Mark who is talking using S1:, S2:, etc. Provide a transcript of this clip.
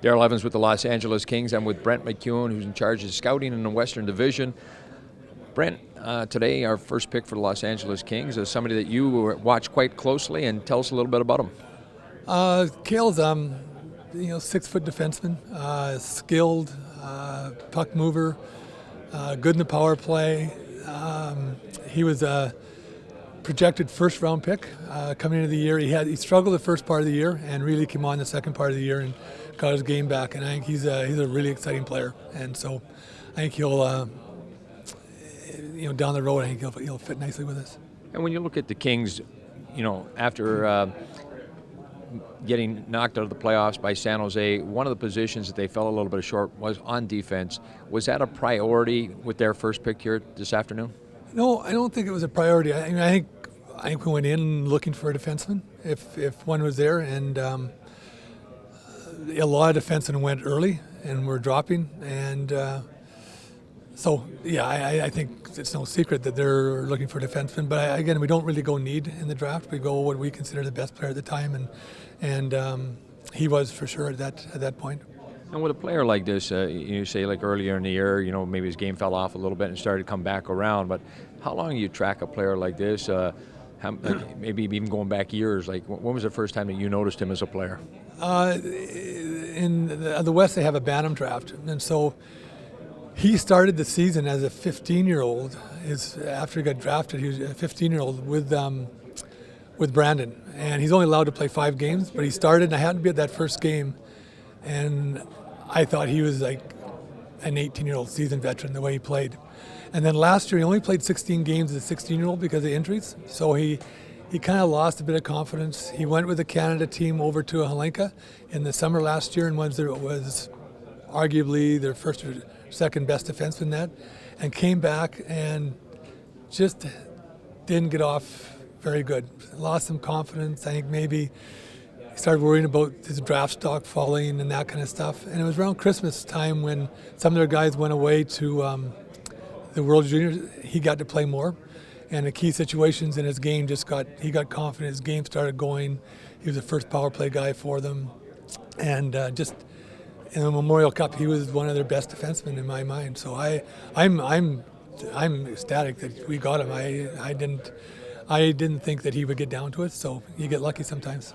S1: Daryl Evans with the Los Angeles Kings. I'm with Brent McEwen, who's in charge of scouting in the Western Division. Brent, today our first pick for the Los Angeles Kings is somebody that you watch quite closely, and tell us a little bit about him.
S2: Kale's 6-foot defenseman, skilled, puck mover, good in the power play. He was a projected first-round pick coming into the year. He struggled the first part of the year and really came on the second part of the year and got his game back. And I think he's a really exciting player. And so I think he'll down the road, I think he'll fit nicely with us.
S1: And when you look at the Kings, after getting knocked out of the playoffs by San Jose, one of the positions that they fell a little bit short was on defense. Was that a priority with their first pick here this afternoon?
S2: No, I don't think it was a priority. I think we went in looking for a defenseman if one was there, and a lot of defensemen went early and were dropping, and I think it's no secret that they're looking for a defenseman. But again, we don't really go need in the draft. We go what we consider the best player at the time, and he was for sure at that point.
S1: And with a player like this, you say like earlier in the year, maybe his game fell off a little bit and started to come back around. But how long do you track a player like this? Maybe even going back years. Like, when was the first time that you noticed him as a player?
S2: In the West, they have a Bantam draft, and so he started the season as a 15-year-old. After he got drafted, he was a 15-year-old with Brandon, and he's only allowed to play 5 games. But he started, and I happened to be at that first game, and I thought he was like an 18-year-old seasoned veteran the way he played. And then last year he only played 16 games as a 16-year-old because of injuries. So he kind of lost a bit of confidence. He went with the Canada team over to Helenka in the summer last year and was arguably their first or second best defenseman net, and came back and just didn't get off very good. Lost some confidence. I think maybe he started worrying about his draft stock falling and that kind of stuff. And it was around Christmas time when some of their guys went away to the World Juniors. He got to play more, and the key situations in his game he got confident. His game started going. He was the first power play guy for them, and just in the Memorial Cup, he was one of their best defensemen in my mind. So I'm ecstatic that we got him. I didn't think that he would get down to it. So you get lucky sometimes.